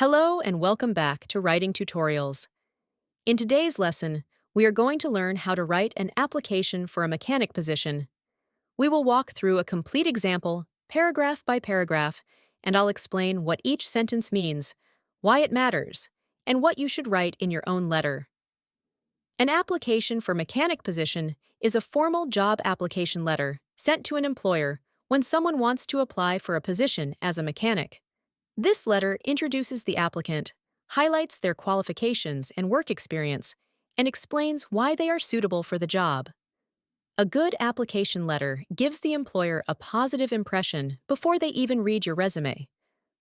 Hello and welcome back to Writing Tutorials. In today's lesson, we are going to learn how to write an application for a mechanic position. We will walk through a complete example, paragraph by paragraph, and I'll explain what each sentence means, why it matters, and what you should write in your own letter. An application for mechanic position is a formal job application letter sent to an employer when someone wants to apply for a position as a mechanic. This letter introduces the applicant, highlights their qualifications and work experience, and explains why they are suitable for the job. A good application letter gives the employer a positive impression before they even read your resume,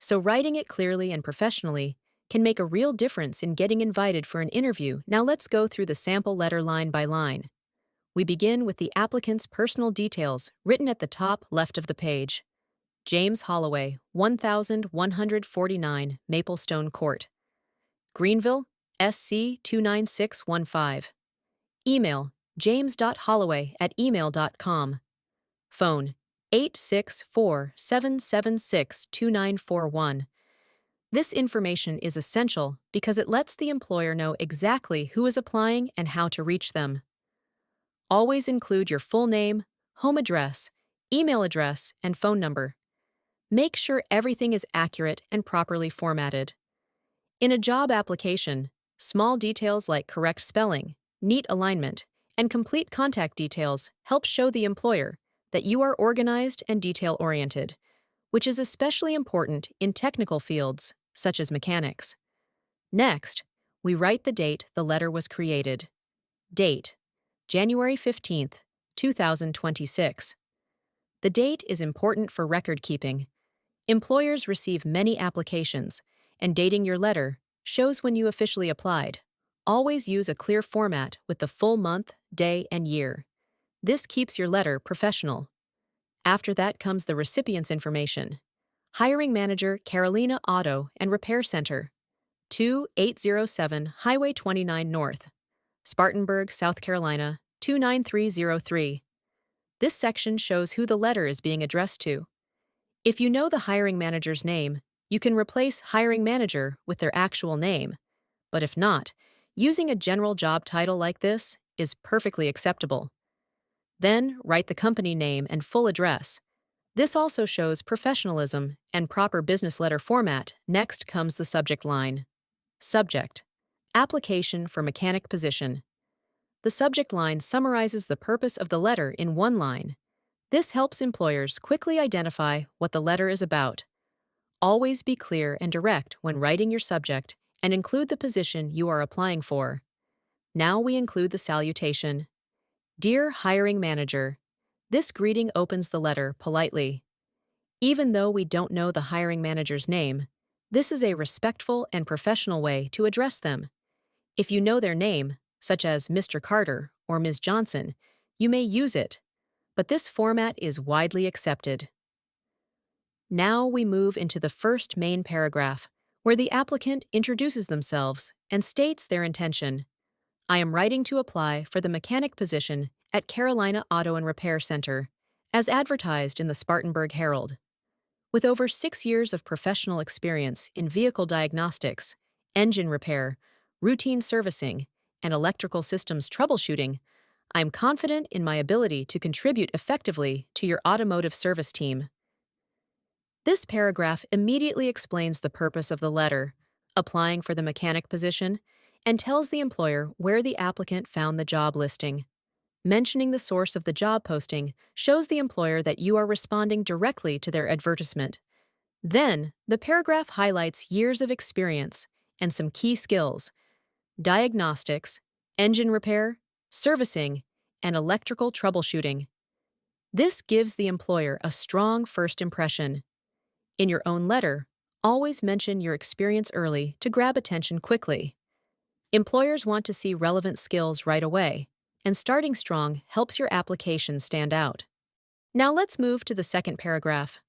so writing it clearly and professionally can make a real difference in getting invited for an interview. Now let's go through the sample letter line by line. We begin with the applicant's personal details written at the top left of the page. James Holloway, 1149 Maplestone Court, Greenville, SC 29615. Email, james.holloway@email.com. Phone, 864-776-2941. This information is essential because it lets the employer know exactly who is applying and how to reach them. Always include your full name, home address, email address, and phone number. Make sure everything is accurate and properly formatted. In a job application, small details like correct spelling, neat alignment, and complete contact details help show the employer that you are organized and detail-oriented, which is especially important in technical fields, such as mechanics. Next, we write the date the letter was created. Date, January 15th, 2026. The date is important for record keeping. Employers receive many applications, and dating your letter shows when you officially applied. Always use a clear format with the full month, day, and year. This keeps your letter professional. After that comes the recipient's information. Hiring manager, Carolina Auto and Repair Center, 2807 Highway 29 North, Spartanburg, South Carolina, 29303. This section shows who the letter is being addressed to. If you know the hiring manager's name, you can replace hiring manager with their actual name. But if not, using a general job title like this is perfectly acceptable. Then write the company name and full address. This also shows professionalism and proper business letter format. Next comes the subject line. Subject: Application for mechanic position. The subject line summarizes the purpose of the letter in one line. This helps employers quickly identify what the letter is about. Always be clear and direct when writing your subject and include the position you are applying for. Now we include the salutation. Dear Hiring Manager, this greeting opens the letter politely. Even though we don't know the hiring manager's name, this is a respectful and professional way to address them. If you know their name, such as Mr. Carter or Ms. Johnson, you may use it, but this format is widely accepted. Now we move into the first main paragraph, where the applicant introduces themselves and states their intention. I am writing to apply for the mechanic position at Carolina Auto and Repair Center, as advertised in the Spartanburg Herald. With over 6 years of professional experience in vehicle diagnostics, engine repair, routine servicing, and electrical systems troubleshooting, I am confident in my ability to contribute effectively to your automotive service team. This paragraph immediately explains the purpose of the letter, applying for the mechanic position, and tells the employer where the applicant found the job listing. Mentioning the source of the job posting shows the employer that you are responding directly to their advertisement. Then, the paragraph highlights years of experience and some key skills: diagnostics, engine repair, servicing, and electrical troubleshooting. This gives the employer a strong first impression. In your own letter, always mention your experience early to grab attention quickly. Employers want to see relevant skills right away, and starting strong helps your application stand out. Now let's move to the second paragraph.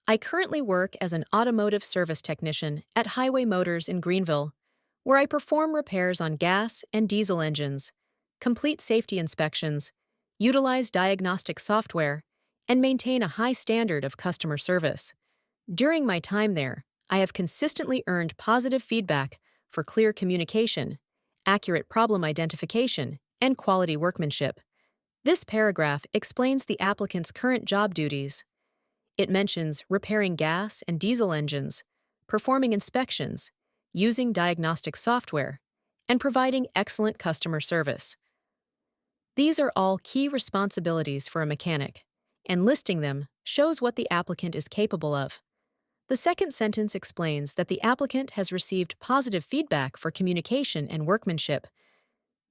I currently work as an automotive service technician at Highway Motors in Greenville, where I perform repairs on gas and diesel engines, complete safety inspections, utilize diagnostic software, and maintain a high standard of customer service. During my time there, I have consistently earned positive feedback for clear communication, accurate problem identification, and quality workmanship. This paragraph explains the applicant's current job duties. It mentions repairing gas and diesel engines, performing inspections, using diagnostic software, and providing excellent customer service. These are all key responsibilities for a mechanic, and listing them shows what the applicant is capable of. The second sentence explains that the applicant has received positive feedback for communication and workmanship.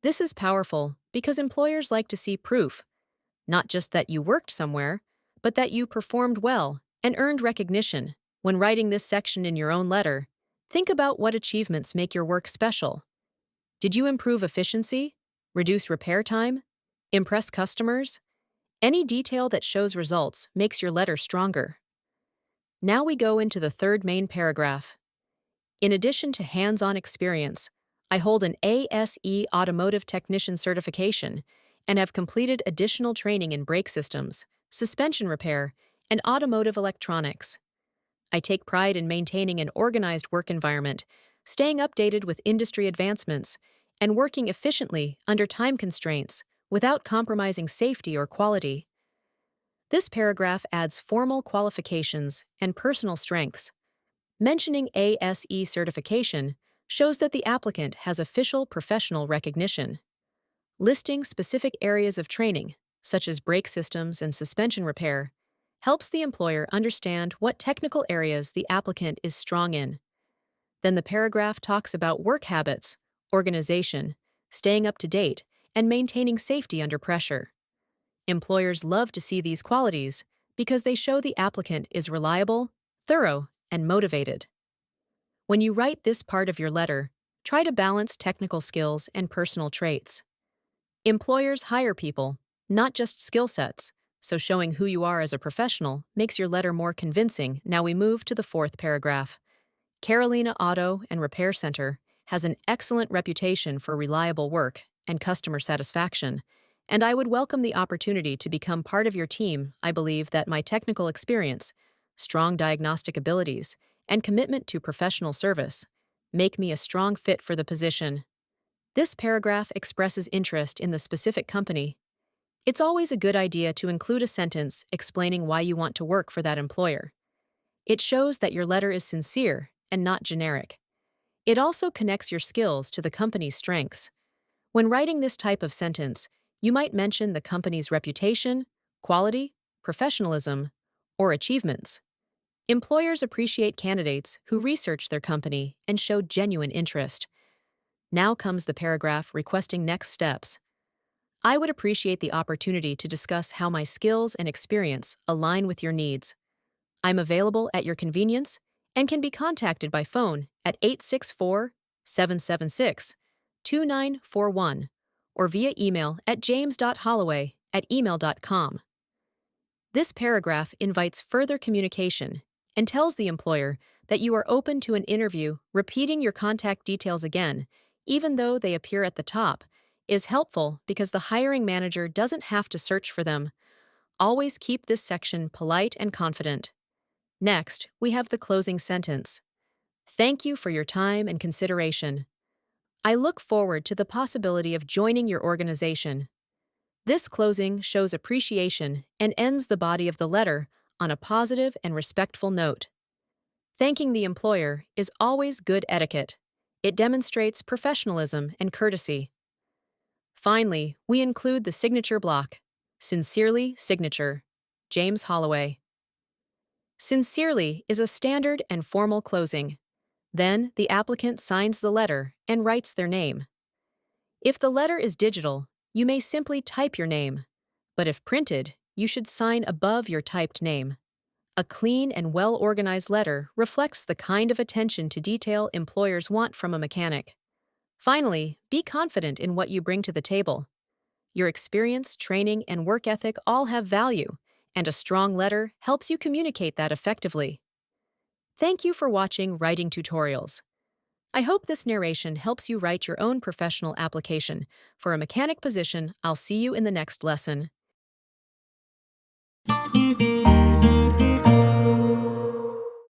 This is powerful because employers like to see proof, not just that you worked somewhere, but that you performed well and earned recognition. When writing this section in your own letter, think about what achievements make your work special. Did you improve efficiency? Reduce repair time? Impress customers? Any detail that shows results makes your letter stronger. Now we go into the third main paragraph. In addition to hands-on experience, I hold an ASE automotive technician certification and have completed additional training in brake systems, suspension repair, and automotive electronics. I take pride in maintaining an organized work environment, staying updated with industry advancements, and working efficiently under time constraints without compromising safety or quality. This paragraph adds formal qualifications and personal strengths. Mentioning ASE certification shows that the applicant has official professional recognition. Listing specific areas of training, such as brake systems and suspension repair, helps the employer understand what technical areas the applicant is strong in. Then the paragraph talks about work habits, organization, staying up to date, and maintaining safety under pressure. Employers love to see these qualities because they show the applicant is reliable, thorough, and motivated. When you write this part of your letter, try to balance technical skills and personal traits. Employers hire people, not just skill sets, so showing who you are as a professional makes your letter more convincing. Now we move to the fourth paragraph. Carolina Auto and Repair Center has an excellent reputation for reliable work and customer satisfaction, and I would welcome the opportunity to become part of your team. I believe that my technical experience, strong diagnostic abilities, and commitment to professional service make me a strong fit for the position. This paragraph expresses interest in the specific company. It's always a good idea to include a sentence explaining why you want to work for that employer. It shows that your letter is sincere and not generic. It also connects your skills to the company's strengths. When writing this type of sentence, you might mention the company's reputation, quality, professionalism, or achievements. Employers appreciate candidates who research their company and show genuine interest. Now comes the paragraph requesting next steps. I would appreciate the opportunity to discuss how my skills and experience align with your needs. I'm available at your convenience and can be contacted by phone at 864-776-2941 or via email at james.holloway@email.com. This paragraph invites further communication and tells the employer that you are open to an interview. Repeating your contact details again, even though they appear at the top, is helpful because the hiring manager doesn't have to search for them. Always keep this section polite and confident. Next, we have the closing sentence. Thank you for your time and consideration. I look forward to the possibility of joining your organization. This closing shows appreciation and ends the body of the letter on a positive and respectful note. Thanking the employer is always good etiquette. It demonstrates professionalism and courtesy. Finally, we include the signature block. Sincerely, signature. James Holloway. Sincerely is a standard and formal closing. Then, the applicant signs the letter and writes their name. If the letter is digital, you may simply type your name, but if printed, you should sign above your typed name. A clean and well-organized letter reflects the kind of attention to detail employers want from a mechanic. Finally, be confident in what you bring to the table. Your experience, training, and work ethic all have value, and a strong letter helps you communicate that effectively. Thank you for watching Writing Tutorials. I hope this narration helps you write your own professional application for a mechanic position. I'll see you in the next lesson.